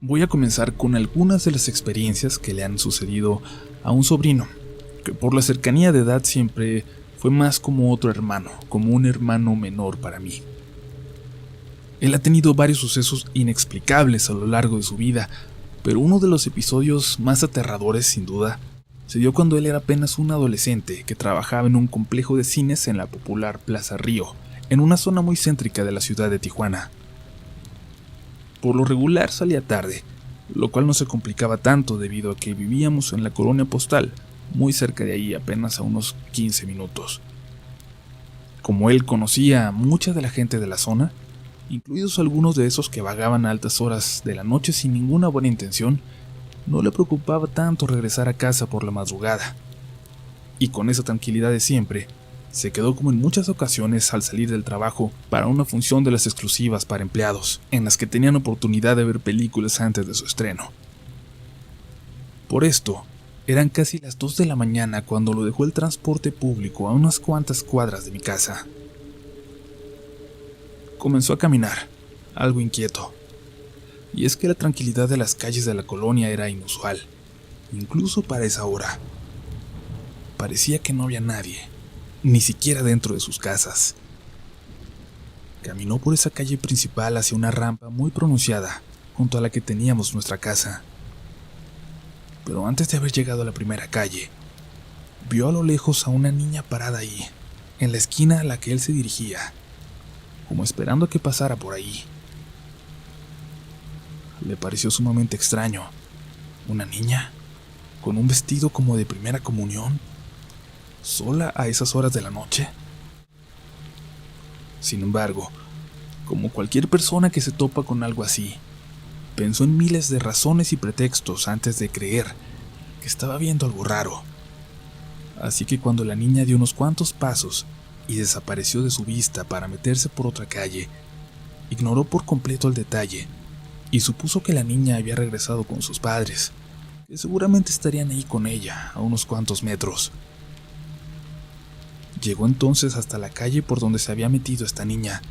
Voy a comenzar con algunas de las experiencias que le han sucedido a un sobrino, que por la cercanía de edad siempre fue más como otro hermano, como un hermano menor para mí. Él ha tenido varios sucesos inexplicables a lo largo de su vida, pero uno de los episodios más aterradores, sin duda, se dio cuando él era apenas un adolescente que trabajaba en un complejo de cines en la popular Plaza Río, en una zona muy céntrica de la ciudad de Tijuana. Por lo regular salía tarde, lo cual no se complicaba tanto debido a que vivíamos en la colonia postal, muy cerca de ahí, apenas a unos 15 minutos. Como él conocía a mucha de la gente de la zona, incluidos algunos de esos que vagaban a altas horas de la noche sin ninguna buena intención, no le preocupaba tanto regresar a casa por la madrugada. Y con esa tranquilidad de siempre, se quedó como en muchas ocasiones al salir del trabajo para una función de las exclusivas para empleados, en las que tenían oportunidad de ver películas antes de su estreno. Por esto, eran casi las 2 de la mañana cuando lo dejó el transporte público a unas cuantas cuadras de mi casa. Comenzó a caminar, algo inquieto. Y es que la tranquilidad de las calles de la colonia era inusual, incluso para esa hora. Parecía que no había nadie, ni siquiera dentro de sus casas. Caminó por esa calle principal hacia una rampa muy pronunciada, junto a la que teníamos nuestra casa. Pero antes de haber llegado a la primera calle, vio a lo lejos a una niña parada ahí, en la esquina a la que él se dirigía, como esperando a que pasara por ahí. Le pareció sumamente extraño. Una niña, con un vestido como de primera comunión, sola a esas horas de la noche. Sin embargo, como cualquier persona que se topa con algo así, pensó en miles de razones y pretextos antes de creer que estaba viendo algo raro. Así que cuando la niña dio unos cuantos pasos y desapareció de su vista para meterse por otra calle, ignoró por completo el detalle y supuso que la niña había regresado con sus padres, que seguramente estarían ahí con ella a unos cuantos metros. Llegó entonces hasta la calle por donde se había metido esta niña,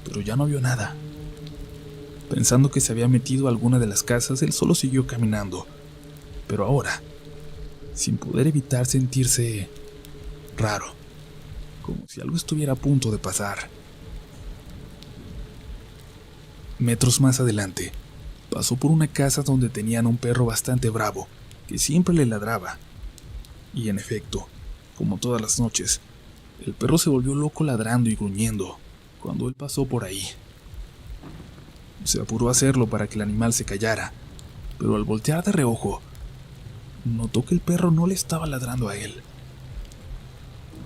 pero ya no vio nada. Pensando que se había metido a alguna de las casas, él solo siguió caminando, pero ahora, sin poder evitar sentirse raro, como si algo estuviera a punto de pasar. Metros más adelante, pasó por una casa donde tenían un perro bastante bravo, que siempre le ladraba. Y en efecto, como todas las noches, el perro se volvió loco ladrando y gruñendo cuando él pasó por ahí. Se apuró a hacerlo para que el animal se callara, pero al voltear de reojo, notó que el perro no le estaba ladrando a él.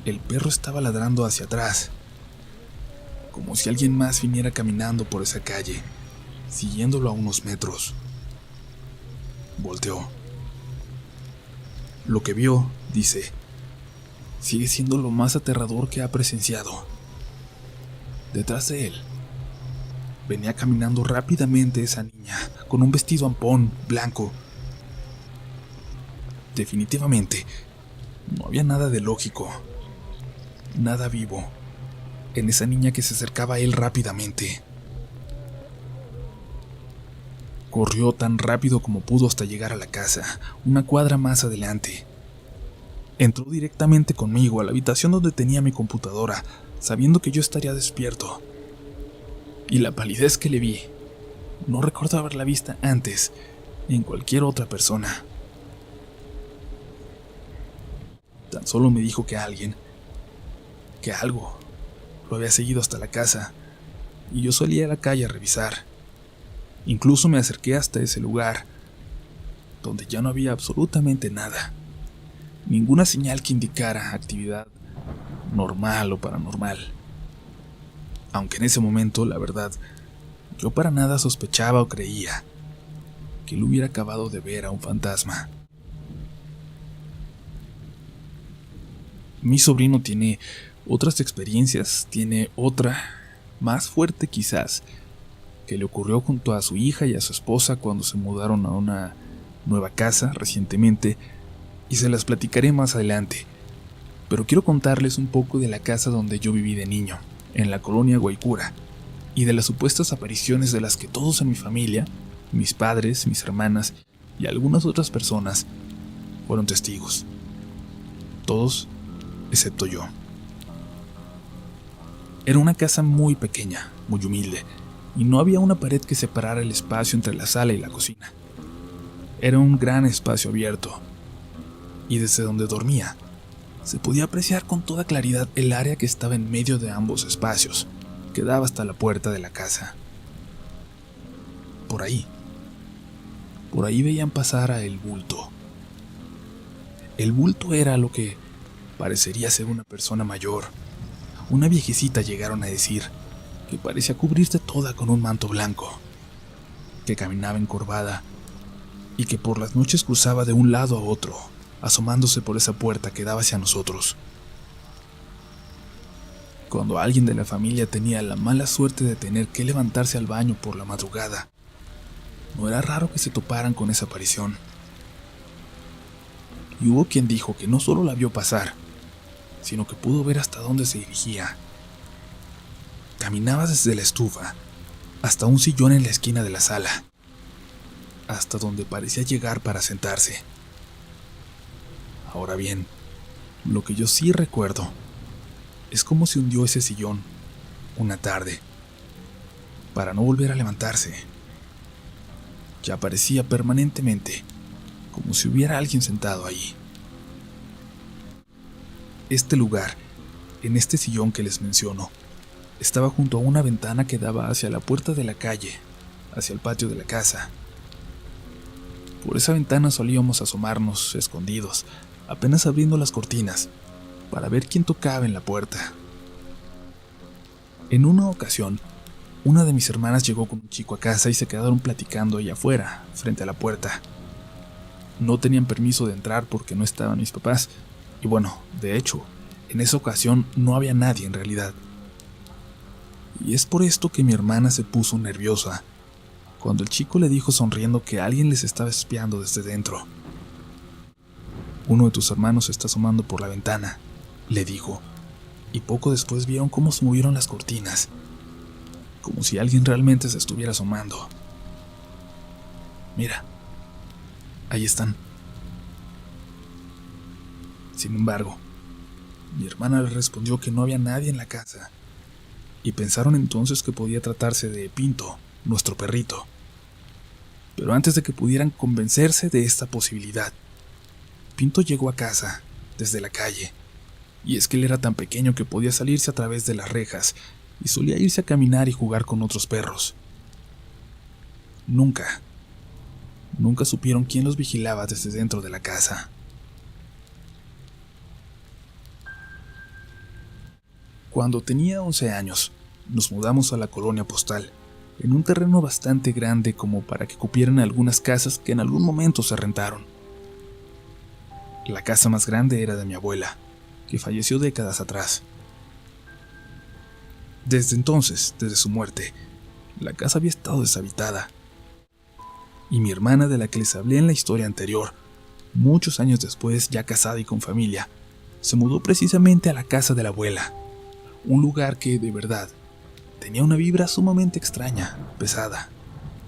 El perro estaba ladrando hacia atrás, como si alguien más viniera caminando por esa calle, siguiéndolo a unos metros. Volteó. Lo que vio, dice, sigue siendo lo más aterrador que ha presenciado. Detrás de él, venía caminando rápidamente esa niña, con un vestido ampón, blanco. Definitivamente, no había nada de lógico, nada vivo, en esa niña que se acercaba a él rápidamente. Corrió tan rápido como pudo hasta llegar a la casa, una cuadra más adelante. Entró directamente conmigo a la habitación donde tenía mi computadora, sabiendo que yo estaría despierto. Y la palidez que le vi, no recuerdo haberla vista antes en cualquier otra persona. Tan solo me dijo que algo, lo había seguido hasta la casa, y yo salí a la calle a revisar. Incluso me acerqué hasta ese lugar, donde ya no había absolutamente nada. Ninguna señal que indicara actividad normal o paranormal. Aunque en ese momento, la verdad, yo para nada sospechaba o creía que él hubiera acabado de ver a un fantasma. Mi sobrino tiene otras experiencias, tiene otra, más fuerte quizás, que le ocurrió junto a su hija y a su esposa cuando se mudaron a una nueva casa recientemente, y se las platicaré más adelante. Pero quiero contarles un poco de la casa donde yo viví de niño, en la colonia Guaycura, y de las supuestas apariciones de las que todos en mi familia Mis padres, mis hermanas y algunas otras personas fueron testigos. Todos excepto yo. Era una casa muy pequeña, muy humilde, y no había una pared que separara el espacio entre la sala y la cocina. Era un gran espacio abierto, y desde donde dormía, se podía apreciar con toda claridad el área que estaba en medio de ambos espacios, que daba hasta la puerta de la casa. Por ahí veían pasar a el bulto. El bulto era lo que parecería ser una persona mayor. Una viejecita, llegaron a decir, que parecía cubrirse toda con un manto blanco, que caminaba encorvada y que por las noches cruzaba de un lado a otro, asomándose por esa puerta que daba hacia nosotros. Cuando alguien de la familia tenía la mala suerte de tener que levantarse al baño por la madrugada, no era raro que se toparan con esa aparición. Y hubo quien dijo que no solo la vio pasar, sino que pudo ver hasta dónde se dirigía. Caminaba desde la estufa hasta un sillón en la esquina de la sala, hasta donde parecía llegar para sentarse. Ahora bien, lo que yo sí recuerdo es cómo se hundió ese sillón una tarde, para no volver a levantarse. Ya aparecía permanentemente, como si hubiera alguien sentado ahí. Este lugar, en este sillón que les menciono, estaba junto a una ventana que daba hacia la puerta de la calle, hacia el patio de la casa. Por esa ventana solíamos asomarnos, escondidos, apenas abriendo las cortinas, para ver quién tocaba en la puerta. En una ocasión, una de mis hermanas llegó con un chico a casa y se quedaron platicando allá afuera, frente a la puerta. No tenían permiso de entrar porque no estaban mis papás, y bueno, de hecho, en esa ocasión no había nadie en realidad. Y es por esto que mi hermana se puso nerviosa, cuando el chico le dijo sonriendo que alguien les estaba espiando desde dentro. Uno de tus hermanos se está asomando por la ventana, le dijo, y poco después vieron cómo se movieron las cortinas, como si alguien realmente se estuviera asomando. Mira, ahí están. Sin embargo, mi hermana le respondió que no había nadie en la casa, y pensaron entonces que podía tratarse de Pinto, nuestro perrito. Pero antes de que pudieran convencerse de esta posibilidad, Pinto llegó a casa desde la calle, y es que él era tan pequeño que podía salirse a través de las rejas y solía irse a caminar y jugar con otros perros. Nunca supieron quién los vigilaba desde dentro de la casa. Cuando tenía 11 años, nos mudamos a la colonia postal, en un terreno bastante grande como para que cupieran algunas casas que en algún momento se rentaron. La casa más grande era de mi abuela, que falleció décadas atrás. Desde entonces, desde su muerte, la casa había estado deshabitada. Y mi hermana, de la que les hablé en la historia anterior, muchos años después, ya casada y con familia, se mudó precisamente a la casa de la abuela, un lugar que, de verdad, tenía una vibra sumamente extraña, pesada,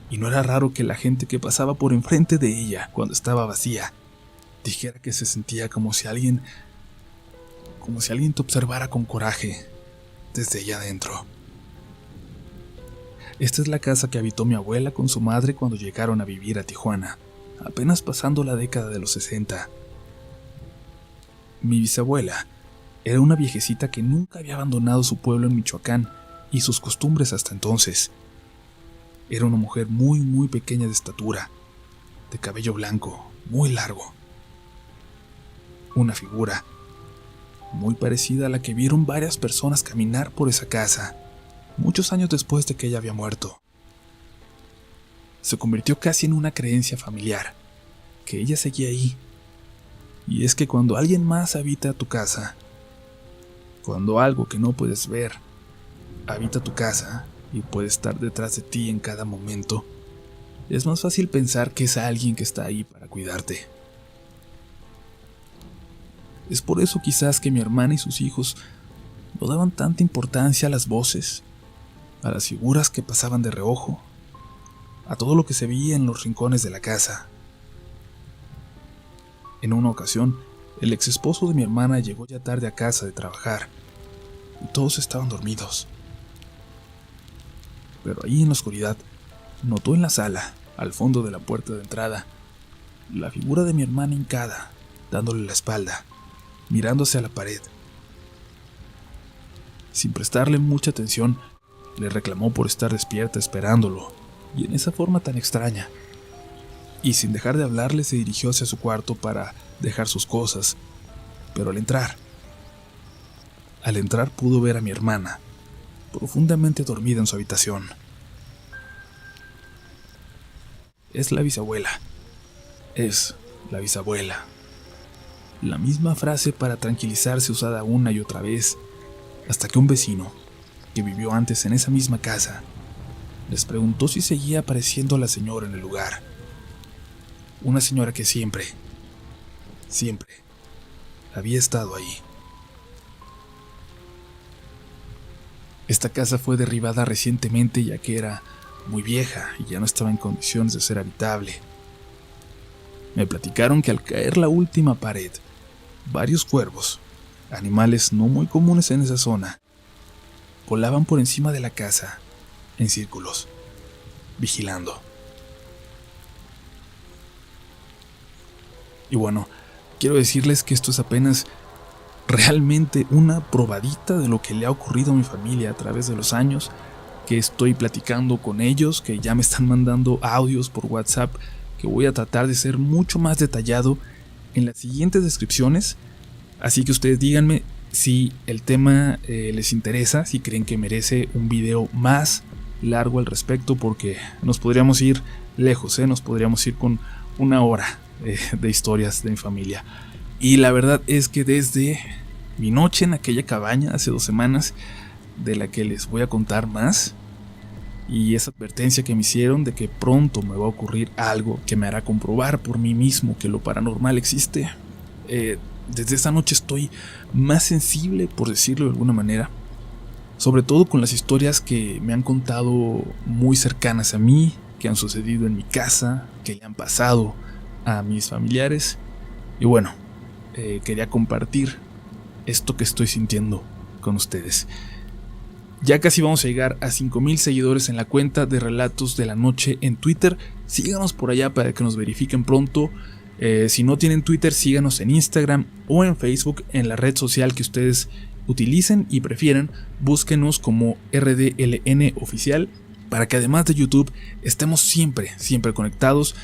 y no era raro que la gente que pasaba por enfrente de ella cuando estaba vacía dijera que se sentía como si alguien te observara con coraje desde allá adentro. Esta es la casa que habitó mi abuela con su madre cuando llegaron a vivir a Tijuana, apenas pasando la década de los 60. Mi bisabuela era una viejecita que nunca había abandonado su pueblo en Michoacán y sus costumbres hasta entonces. Era una mujer muy, muy pequeña de estatura, de cabello blanco, muy largo. Una figura muy parecida a la que vieron varias personas caminar por esa casa, muchos años después de que ella había muerto. Se convirtió casi en una creencia familiar, que ella seguía ahí. Y es que cuando alguien más habita tu casa, cuando algo que no puedes ver habita tu casa y puede estar detrás de ti en cada momento, es más fácil pensar que es alguien que está ahí para cuidarte. Es por eso quizás que mi hermana y sus hijos no daban tanta importancia a las voces, a las figuras que pasaban de reojo, a todo lo que se veía en los rincones de la casa. En una ocasión, el ex esposo de mi hermana llegó ya tarde a casa de trabajar y todos estaban dormidos. Pero ahí en la oscuridad, notó en la sala, al fondo de la puerta de entrada, la figura de mi hermana hincada, dándole la espalda, mirándose a la pared. Sin prestarle mucha atención, le reclamó por estar despierta esperándolo, y en esa forma tan extraña. Y sin dejar de hablarle se dirigió hacia su cuarto para dejar sus cosas, pero al entrar pudo ver a mi hermana, profundamente dormida en su habitación. Es la bisabuela. Es la bisabuela. La misma frase para tranquilizarse usada una y otra vez, hasta que un vecino, que vivió antes en esa misma casa, les preguntó si seguía apareciendo la señora en el lugar. Una señora que siempre había estado ahí. Esta casa fue derribada recientemente ya que era muy vieja y ya no estaba en condiciones de ser habitable. Me platicaron que al caer la última pared, varios cuervos, animales no muy comunes en esa zona, volaban por encima de la casa, en círculos, vigilando. Y bueno, quiero decirles que esto es apenas realmente una probadita de lo que le ha ocurrido a mi familia a través de los años, que estoy platicando con ellos, que ya me están mandando audios por WhatsApp, que voy a tratar de ser mucho más detallado en las siguientes descripciones. Así que ustedes díganme si el tema les interesa, si creen que merece un video más largo al respecto, porque nos podríamos ir lejos, nos podríamos ir con una hora de historias de mi familia. Y la verdad es que desde mi noche en aquella cabaña hace 2 semanas, de la que les voy a contar más, y esa advertencia que me hicieron de que pronto me va a ocurrir algo que me hará comprobar por mí mismo que lo paranormal existe, desde esa noche estoy más sensible, por decirlo de alguna manera, sobre todo con las historias que me han contado muy cercanas a mí, que han sucedido en mi casa, que le han pasado a mis familiares. Y bueno, quería compartir esto que estoy sintiendo con ustedes. Ya casi vamos a llegar a 5,000 seguidores en la cuenta de Relatos de la Noche en Twitter. Síganos por allá para que nos verifiquen pronto. Si no tienen Twitter, síganos en Instagram o en Facebook, en la red social que ustedes utilicen y prefieran. Búsquenos como RDLN Oficial, para que además de YouTube estemos siempre conectados.